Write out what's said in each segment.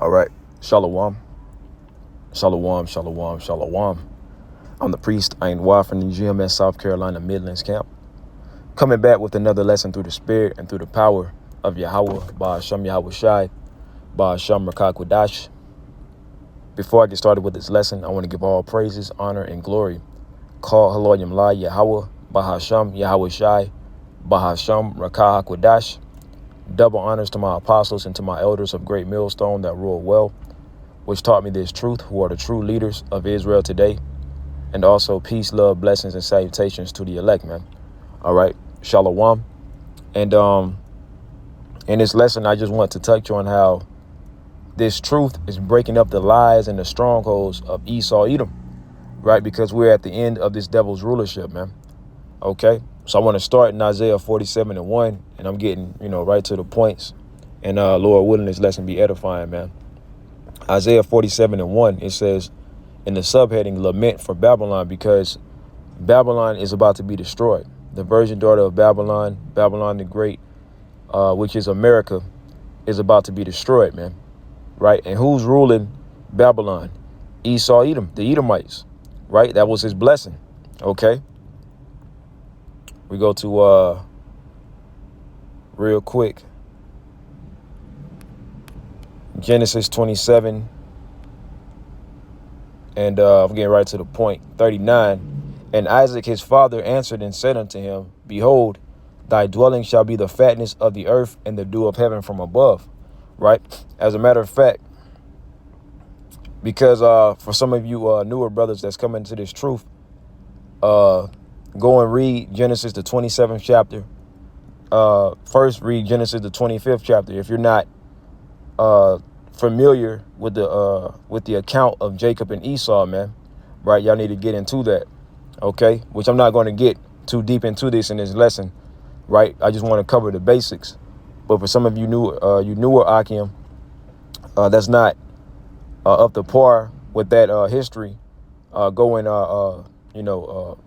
All right. Shalom. Shalom, shalom, shalom. I'm the priest Ain Wa from the GMS South Carolina Midlands camp. Coming back with another lesson through the spirit and through the power of Yahweh, Ba'asham Yahweh Shai, Ba'asham Rakakwadash. Before I get started with this lesson, I want to give all praises, honor, and glory. Call Haloyim La Yahweh, Bahasham Yahweh Shai, Bahasham Rakakwadash. Double honors to my apostles and to my elders of Great Millstone that rule well, which taught me this truth, who are the true leaders of Israel today. And also peace, love, blessings, and salutations to the elect, man. All right. Shalom. And in this lesson, I just want to touch on how this truth is breaking up the lies and the strongholds of Esau Edom, right? Because we're at the end of this devil's rulership, man. Okay. So I want to start in Isaiah 47:1, and I'm getting, right to the points. And Lord willing, this lesson be edifying, man. Isaiah 47:1, it says in the subheading, lament for Babylon, because Babylon is about to be destroyed. The virgin daughter of Babylon, Babylon the Great, which is America, is about to be destroyed, man. Right? And who's ruling Babylon? Esau Edom, the Edomites, right? That was his blessing. Okay. We go to real quick. Genesis 27. And I'm getting right to the point. 39. And Isaac his father answered and said unto him, behold, thy dwelling shall be the fatness of the earth and the dew of heaven from above. Right? As a matter of fact, because for some of you newer brothers that's coming to this truth, go and read Genesis the 27th chapter. First read Genesis the 25th chapter. If you're not familiar with the account of Jacob and Esau, man, right? Y'all need to get into that, okay? Which I'm not going to get too deep into this in this lesson, right? I just want to cover the basics. But for some of you newer Akim, that's not up to par with that history, go and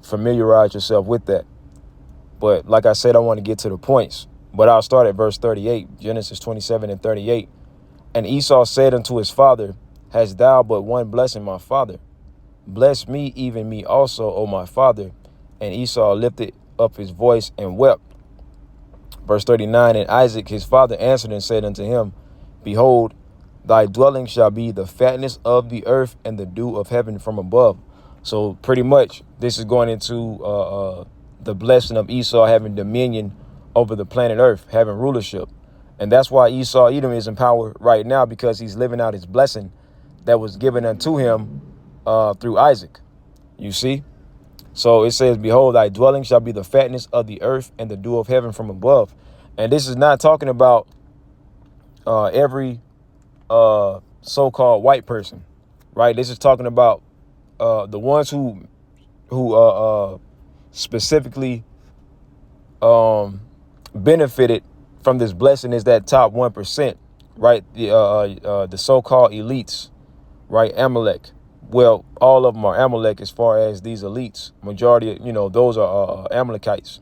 familiarize yourself with that. But like I said, I want to get to the points. But I'll start at verse 38, Genesis 27:38. And Esau said unto his father, hast thou but one blessing, my father? Bless me, even me also, O my father. And Esau lifted up his voice and wept. Verse 39, and Isaac his father answered and said unto him, behold, thy dwelling shall be the fatness of the earth and the dew of heaven from above. So pretty much this is going into the blessing of Esau having dominion over the planet earth, having rulership. And that's why Esau Edom is in power right now, because he's living out his blessing that was given unto him through Isaac. You see? So it says, behold, thy dwelling shall be the fatness of the earth and the dew of heaven from above. And this is not talking about every so-called white person, right? This is talking about the ones who specifically benefited from this blessing is that top 1%, right? The so-called elites, right? Amalek. Well, all of them are Amalek as far as these elites. Majority, those are Amalekites.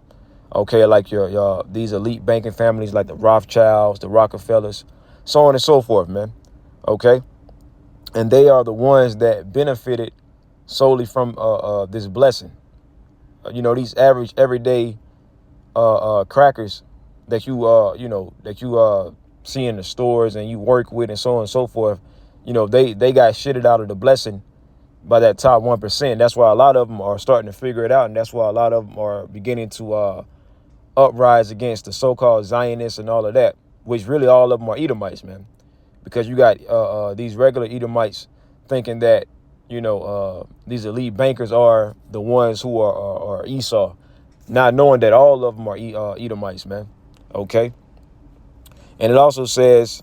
Okay, like your these elite banking families like the Rothschilds, the Rockefellers, so on and so forth, man. Okay, and they are the ones that benefited solely from this blessing. These average everyday crackers that you see in the stores and you work with and so on and so forth, they got shitted out of the blessing by that top 1%. That's why a lot of them are starting to figure it out, and that's why a lot of them are beginning to uprise against the so-called Zionists and all of that, which really all of them are Edomites, man, because you got these regular Edomites thinking that these elite bankers are the ones who are Esau, not knowing that all of them are Edomites, man. Okay. And it also says,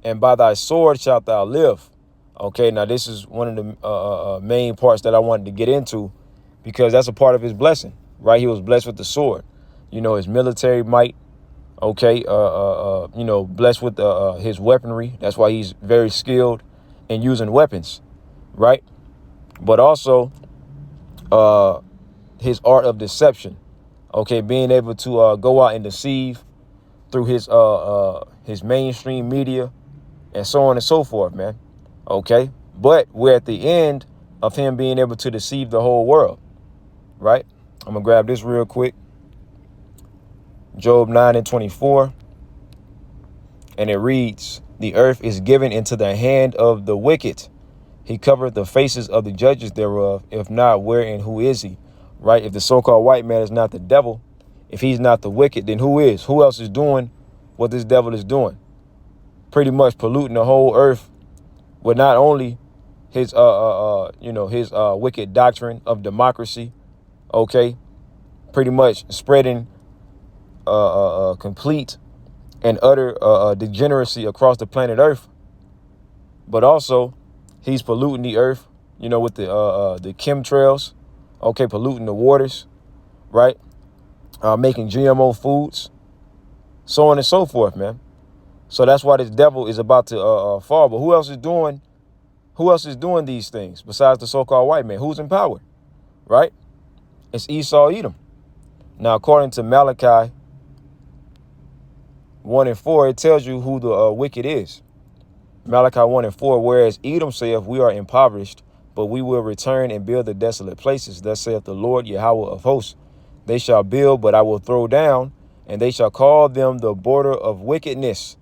and by thy sword shalt thou live. Okay. Now this is one of the main parts that I wanted to get into, because that's a part of his blessing, right? He was blessed with the sword, his military might. Okay. Blessed with his weaponry. That's why he's very skilled in using weapons. Right. But also his art of deception. Okay, being able to go out and deceive through his mainstream media and so on and so forth, man. Okay, but we're at the end of him being able to deceive the whole world, right? I'm gonna grab this real quick. Job 9:24, and it reads, "The earth is given into the hand of the wicked. He covered the faces of the judges thereof. If not, where and who is he?" Right? If the so-called white man is not the devil, if he's not the wicked, then who is? Who else is doing what this devil is doing? Pretty much polluting the whole earth with not only his his wicked doctrine of democracy, okay, pretty much spreading complete and utter degeneracy across the planet Earth, but also he's polluting the earth, with the chemtrails, okay, polluting the waters, right? Making GMO foods, so on and so forth, man. So that's why this devil is about to fall. But who else is doing these things besides the so-called white man? Who's in power, right? It's Esau, Edom. Now, according to Malachi 1:4, it tells you who the wicked is. Malachi 1:4, whereas Edom saith, we are impoverished, but we will return and build the desolate places. Thus saith the Lord Yahweh of hosts. They shall build, but I will throw down, and they shall call them the border of wickedness,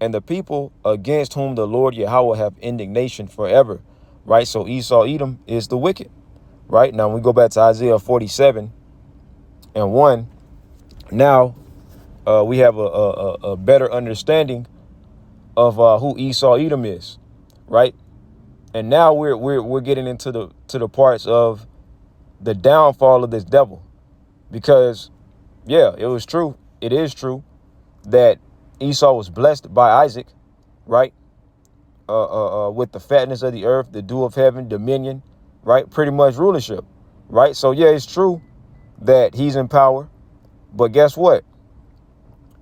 and the people against whom the Lord Yahweh have indignation forever. Right? So Esau, Edom is the wicked. Right? Now, when we go back to Isaiah 47:1, now we have a better understanding of who Esau, Edom is. Right? And now we're getting into the parts of the downfall of this devil. Because, yeah, it was true. It is true that Esau was blessed by Isaac, right? With the fatness of the earth, the dew of heaven, dominion, right? Pretty much rulership, right? So, yeah, it's true that he's in power. But guess what?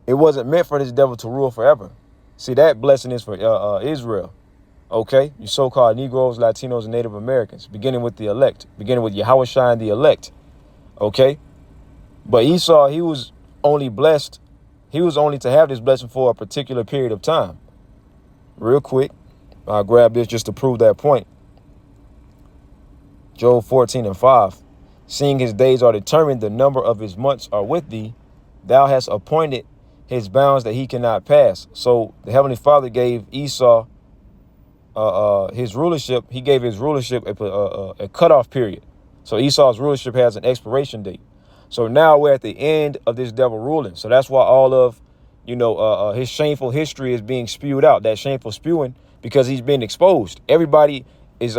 It wasn't meant for this devil to rule forever. See, that blessing is for Israel, okay? You so-called Negroes, Latinos, and Native Americans, beginning with the elect, beginning with Yahweh Shai and the elect, okay? But Esau, he was only blessed. He was only to have this blessing for a particular period of time. Real quick, I'll grab this just to prove that point. Job 14:5. Seeing his days are determined, the number of his months are with thee. Thou hast appointed his bounds that he cannot pass. So the Heavenly Father gave Esau his rulership. He gave his rulership a cutoff period. So Esau's rulership has an expiration date. So now we're at the end of this devil ruling. So that's why all of, his shameful history is being spewed out, that shameful spewing, because he's been exposed. Everybody is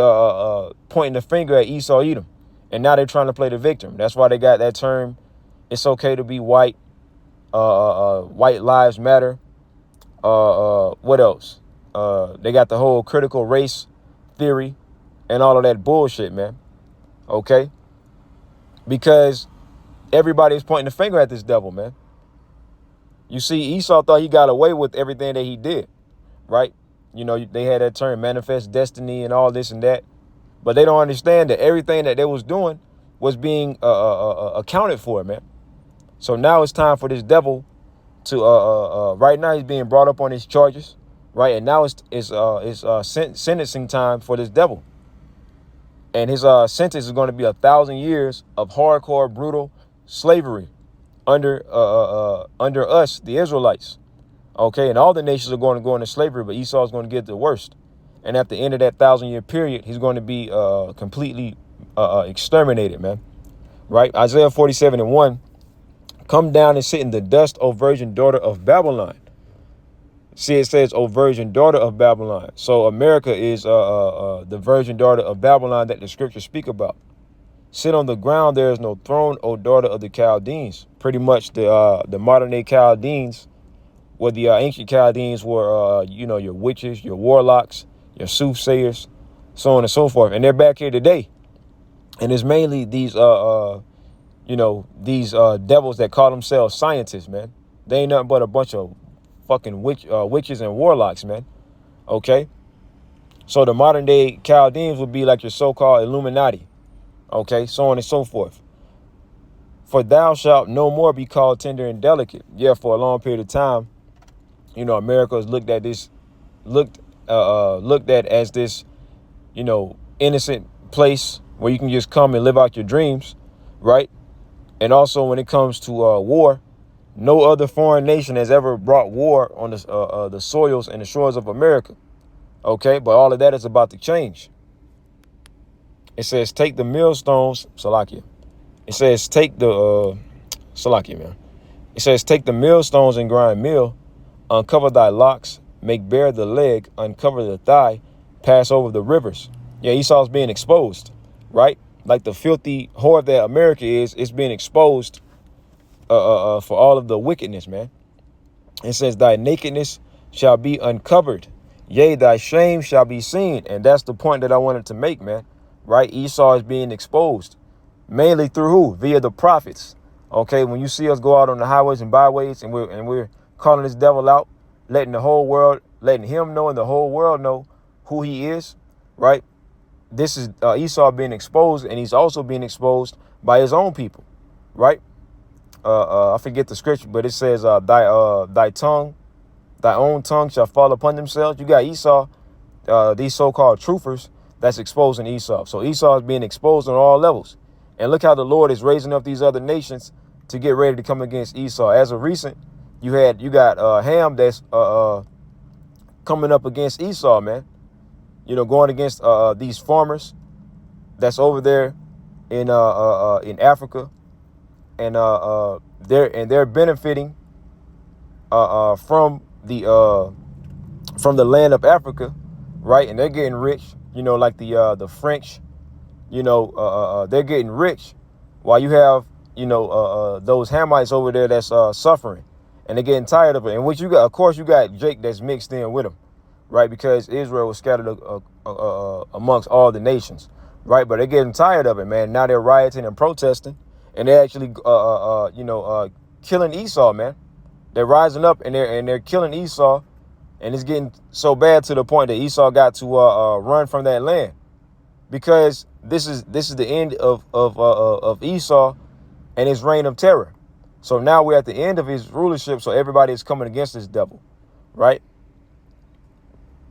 pointing the finger at Esau, Edom. And now they're trying to play the victim. That's why they got that term, it's okay to be white, white lives matter. What else? They got the whole critical race theory and all of that bullshit, man. Okay? Because everybody is pointing the finger at this devil, man. You see, Esau thought he got away with everything that he did, right? They had that term, manifest destiny and all this and that. But they don't understand that everything that they was doing was being accounted for, man. So now it's time for this devil to, right now he's being brought up on his charges, right? And now it's sentencing time for this devil. And his sentence is going to be 1,000 years of hardcore, brutal slavery under us, the Israelites. Okay, and all the nations are going to go into slavery, but Esau is going to get the worst. And at the end of that 1,000-year period, he's going to be completely exterminated, man. Right? Isaiah 47:1. Come down and sit in the dust, O virgin daughter of Babylon. See, it says, O virgin daughter of Babylon. So America is the virgin daughter of Babylon that the scriptures speak about. Sit on the ground, there is no throne, O daughter of the Chaldeans. Pretty much the modern day Chaldeans, where the ancient Chaldeans were, your witches, your warlocks, your soothsayers, so on and so forth. And they're back here today. And it's mainly these, these devils that call themselves scientists, man. They ain't nothing but a bunch of fucking witches and warlocks, man. Okay? So the modern day Chaldeans would be like your so-called Illuminati. Okay? So on and so forth. For thou shalt no more be called tender and delicate. Yeah, for a long period of time, America has looked at as this, innocent place where you can just come and live out your dreams, right? And also when it comes to war, no other foreign nation has ever brought war on the soils and the shores of America. Okay, but all of that is about to change. It says, take the millstones, Salakia. It says, take the, Salakia, man. It says, take the millstones and grind meal, uncover thy locks, make bare the leg, uncover the thigh, pass over the rivers. Yeah, Esau's being exposed, right? Like the filthy whore that America is, it's being exposed for all of the wickedness, man. It says, thy nakedness shall be uncovered. Yea, thy shame shall be seen. And that's the point that I wanted to make, man. Right? Esau is being exposed. Mainly through who? Via the prophets. Okay, when you see us go out on the highways and byways and we're calling this devil out, letting him know and the whole world know who he is, right? This is Esau being exposed, and he's also being exposed by his own people, right? I forget the scripture, but it says, thy own tongue shall fall upon themselves. You got Esau, these so-called truthers that's exposing Esau. So Esau is being exposed on all levels. And look how the Lord is raising up these other nations to get ready to come against Esau. As of recent, you got Ham that's coming up against Esau, man. Going against these farmers that's over there in Africa, and they're benefiting from the land of Africa, right? And they're getting rich, like the French, they're getting rich, while you have those Hamites over there that's suffering, and they're getting tired of it. And what you got, of course, you got Jake that's mixed in with them, right? Because Israel was scattered amongst all the nations, right? But they're getting tired of it, man. Now they're rioting and protesting, and they're actually killing Esau, man. They're rising up and they're killing Esau, and it's getting so bad to the point that Esau got to run from that land, because this is the end of Esau and his reign of terror. So now we're at the end of his rulership. So everybody is coming against this devil, right?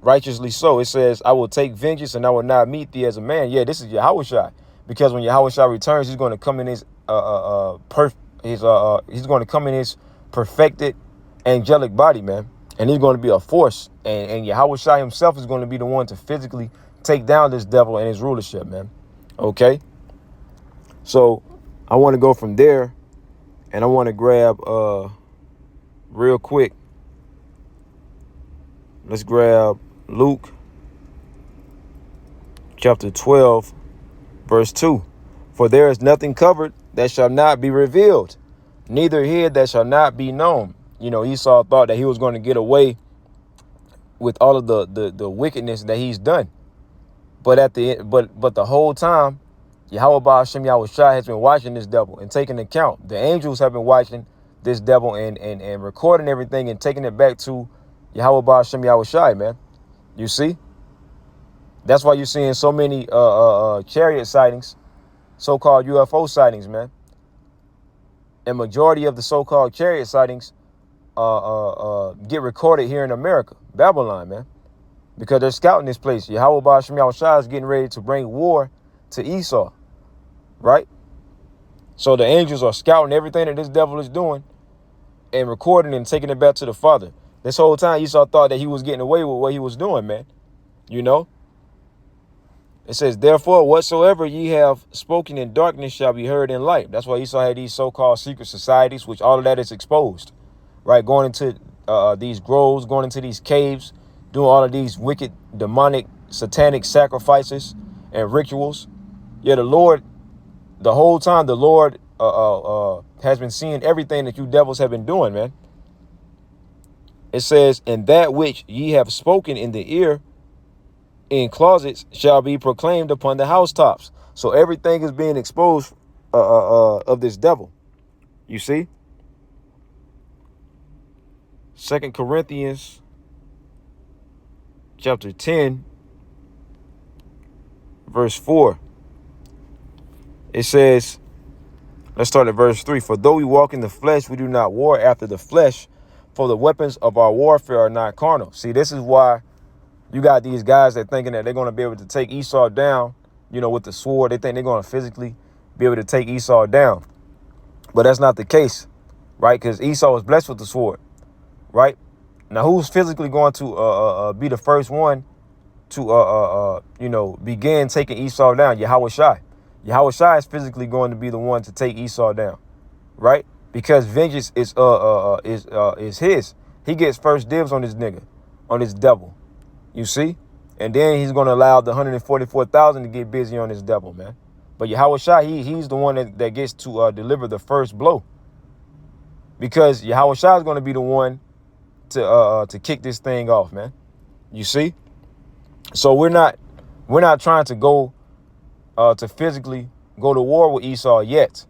Righteously so. It says, I will take vengeance and I will not meet thee as a man. Yeah, this is Yahushua, because when Yahushua returns, he's going to come in his he's going to come in his perfected angelic body, man. And he's going to be a force. And Yahushua himself is going to be the one to physically take down this devil and his rulership, man. Okay. So I want to go from there, and I want to grab real quick. Let's grab Luke chapter 12, verse 2. For there is nothing covered that shall not be revealed, neither hid that shall not be known. Esau thought that he was going to get away with all of the wickedness that he's done. But the whole time, Yahweh Ba'ashem Yahushua has been watching this devil and taking account. The angels have been watching this devil and recording everything and taking it back to Yahweh Ba'ashem Yahushua, man. You see? That's why you're seeing so many chariot sightings, so-called UFO sightings, man. And majority of the so-called chariot sightings get recorded here in America, Babylon, man. Because they're scouting this place. Yahweh Ba'ashem Yahushua is getting ready to bring war to Esau, right? So the angels are scouting everything that this devil is doing and recording and taking it back to the Father. This whole time, Esau thought that he was getting away with what he was doing, man. It says, therefore, whatsoever ye have spoken in darkness shall be heard in light. That's why Esau had these so-called secret societies, which all of that is exposed, right? Going into these groves, going into these caves, doing all of these wicked, demonic, satanic sacrifices and rituals. Yeah, the whole time, the Lord has been seeing everything that you devils have been doing, man. It says, and that which ye have spoken in the ear in closets shall be proclaimed upon the housetops. So everything is being exposed of this devil. You see? 2 Corinthians chapter 10, verse 4. It says, Let's start at verse 3. For though we walk in the flesh, we do not war after the flesh, for the weapons of our warfare are not carnal. See, this is why you got these guys that thinking that they're going to be able to take Esau down, with the sword. They think they're going to physically be able to take Esau down. But that's not the case, right? Because Esau was blessed with the sword, right? Now, who's physically going to be the first one to, begin taking Esau down? Yahweh Shai. Yahweh Shai is physically going to be the one to take Esau down, right? Because vengeance is his. He gets first dibs on this nigga, on this devil. You see? And then he's going to allow the 144,000 to get busy on this devil, man. But Yahweh Shai, he's the one that gets to deliver the first blow. Because Yahweh Shai is going to be the one to kick this thing off, man. You see? So we're not trying to go to physically go to war with Esau yet.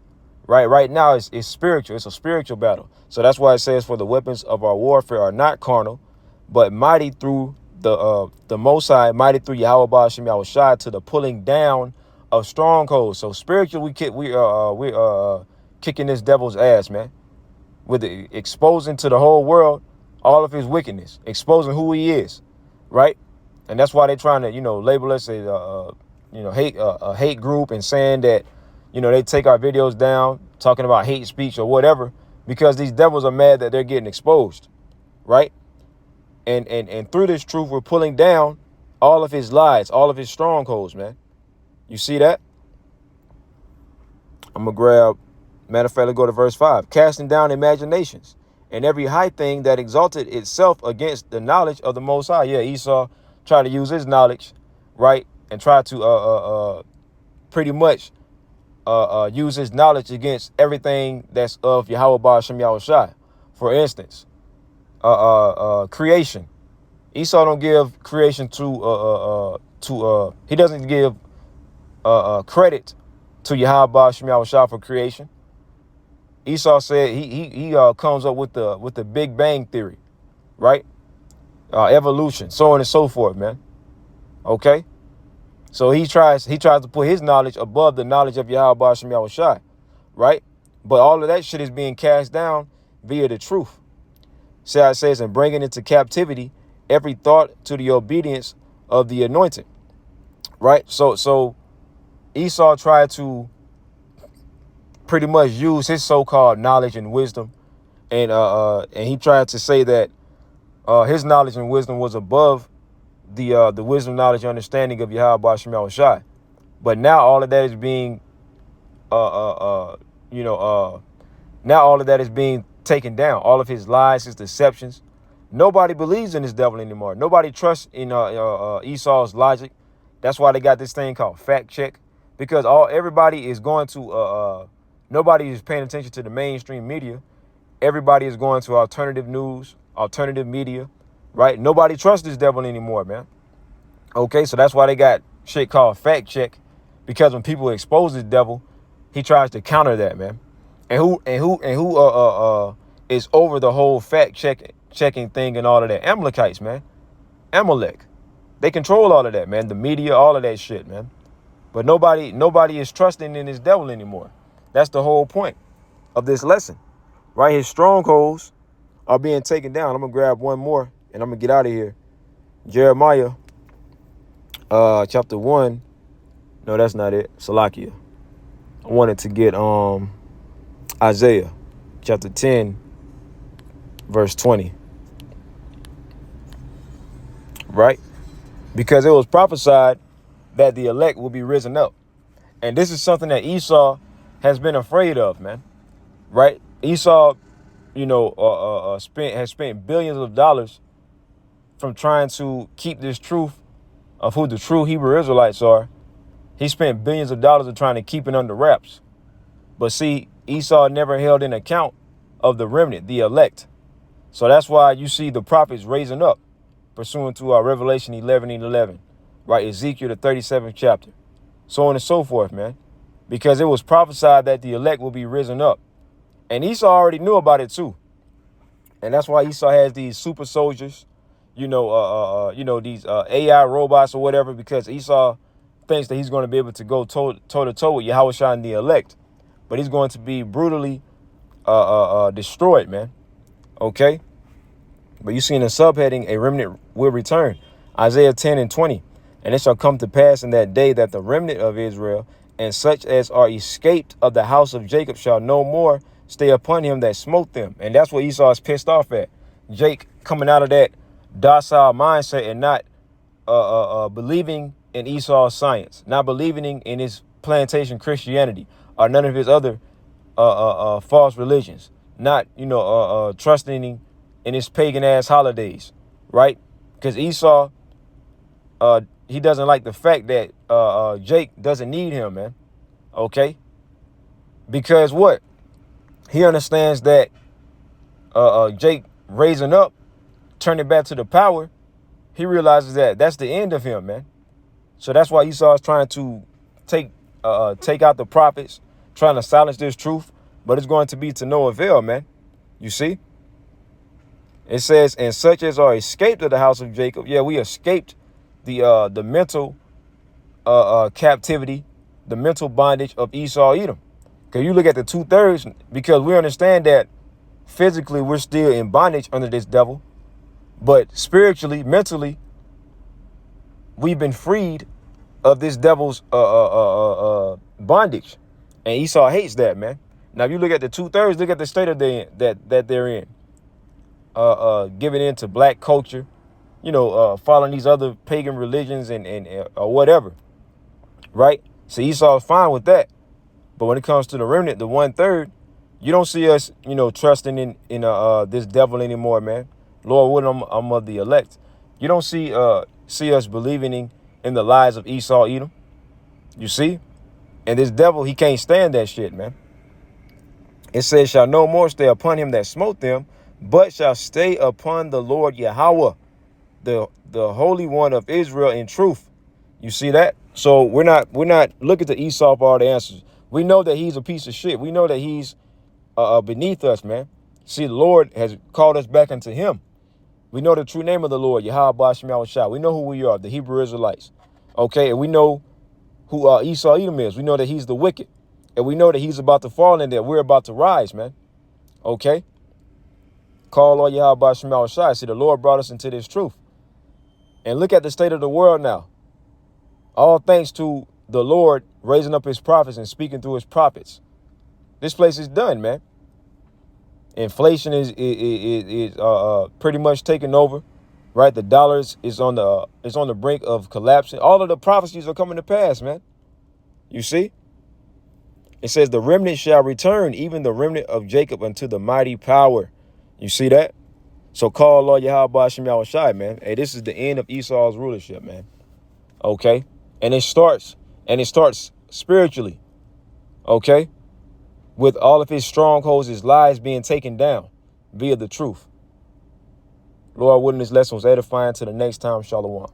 Right now it's spiritual. It's a spiritual battle. So that's why it says, for the weapons of our warfare are not carnal, but mighty through the Most High, mighty through Yahweh Ba'ashem Yahweh Shai, to the pulling down of strongholds. So spiritually, we're kicking this devil's ass, man, with exposing to the whole world all of his wickedness, exposing who he is, right? And that's why they're trying to, label us as a hate group, and saying that, they take our videos down, talking about hate speech or whatever, because these devils are mad that they're getting exposed, right? And through this truth, we're pulling down all of his lies, all of his strongholds, man. You see that? I'm going to grab, matter of fact, let's go to verse 5. Casting down imaginations and every high thing that exalted itself against the knowledge of the Most High. Yeah, Esau tried to use his knowledge, right? And try to pretty much use his knowledge against everything that's of Yahweh Ba'ashem Yahweh Shai. For instance, creation. Esau don't give creation he doesn't give credit to Yahweh Ba'ashem Yahweh Shai for creation. Esau said he comes up with the Big Bang theory, right? Evolution, so on and so forth, man. Okay, so he tries to put his knowledge above the knowledge of Yahweh Ba'ashem Yahweh Shai, right? But all of that shit is being cast down via the truth. See how it says, and bringing into captivity every thought to the obedience of the anointed, right? So Esau tried to pretty much use his so-called knowledge and wisdom, and he tried to say that his knowledge and wisdom was above the wisdom, knowledge, and understanding of Yahweh Ba'ashem Yahweh Shai. But now all of that is being now all of that is being taken down. All of his lies, his deceptions. Nobody believes in this devil anymore. Nobody trusts in Esau's logic. That's why they got this thing called fact check, because everybody is going to nobody is paying attention to the mainstream media. Everybody is going to alternative news, alternative media, right? Nobody trusts this devil anymore, man. Okay, so that's why they got shit called fact check, because when people expose this devil, he tries to counter that, man. And who is over the whole fact checking thing and all of that? Amalekites, man. Amalek. They control all of that, man. The media, all of that shit, man. But nobody is trusting in this devil anymore. That's the whole point of this lesson, right? His strongholds are being taken down. I'm gonna grab one more and I'm gonna get out of here. Jeremiah, chapter 1. No, that's not it. Salakia. I wanted to get Isaiah chapter 10, verse 20. Right? Because it was prophesied that the elect will be risen up. And this is something that Esau has been afraid of, man. Right? Esau, has spent billions of dollars from trying to keep this truth of who the true Hebrew Israelites are. He spent billions of dollars of trying to keep it under wraps. But see, Esau never held in account of the remnant, the elect. So that's why you see the prophets raising up, pursuant to Revelation 11:11, right? Ezekiel, the 37th chapter, so on and so forth, man. Because it was prophesied that the elect will be risen up. And Esau already knew about it too. And that's why Esau has these super soldiers, these AI robots or whatever, because Esau thinks that he's going to be able to go toe to toe with Yahweh Shai and the elect. but he's going to be brutally destroyed, man. Okay? But you see in the subheading, a remnant will return. Isaiah 10 and 20. And it shall come to pass in that day that the remnant of Israel and such as are escaped of the house of Jacob shall no more stay upon him that smote them. And that's what Esau is pissed off at. Jake coming out of that docile mindset and not believing in Esau's science, not believing in his plantation Christianity or none of his other false religions, not, trusting in his pagan ass holidays, right? Because Esau, he doesn't like the fact that Jake doesn't need him, man. Okay? Because what? He understands that Jake raising up, turning back to the power, he realizes that that's the end of him, man. So that's why Esau is trying to take out the prophets, trying to silence this truth, but it's going to be to no avail, man. You see? It says, and such as are escaped of the house of Jacob. Yeah, we escaped the mental captivity, the mental bondage of Esau, Edom. Because you look at the 2/3, because we understand that physically we're still in bondage under this devil, but spiritually, mentally, we've been freed of this devil's bondage. And Esau hates that, man. Now, if you look at the 2/3, look at the state of that they're in. Giving in to black culture, following these other pagan religions and or whatever, right? So Esau is fine with that. But when it comes to the remnant, the 1/3, you don't see us, trusting in this devil anymore, man. Lord willing, I'm of the elect. You don't see us believing in the lies of Esau, Edom. You see? And this devil, he can't stand that shit, man. It says, shall no more stay upon him that smote them, but shall stay upon the Lord Yahweh, the Holy One of Israel in truth. You see that? So we're not looking to Esau for all the answers. We know that he's a piece of shit. We know that he's beneath us, man. See, the Lord has called us back unto him. We know the true name of the Lord, Yahweh Ba'Shem Yahushua. We know who we are, the Hebrew Israelites. Okay, and we know who Esau Edom is. We know that he's the wicked. And we know that he's about to fall and that we're about to rise, man. Okay? Call on Yahweh Ba'Shem Yahushua. See, the Lord brought us into this truth. And look at the state of the world now. All thanks to the Lord raising up his prophets and speaking through his prophets. This place is done, man. Inflation is pretty much taking over, right? The dollar is on the brink of collapsing. All of the prophecies are coming to pass, man. You see? It says the remnant shall return, even the remnant of Jacob, unto the mighty power. You see that? So call Lord Yahweh Ba'Shem Yahushua, man. Hey, this is the end of Esau's rulership, man. Okay? And it starts spiritually. Okay? With all of his strongholds, his lies being taken down via the truth. Lord willing, this lesson was edifying. To the next time, Shalom.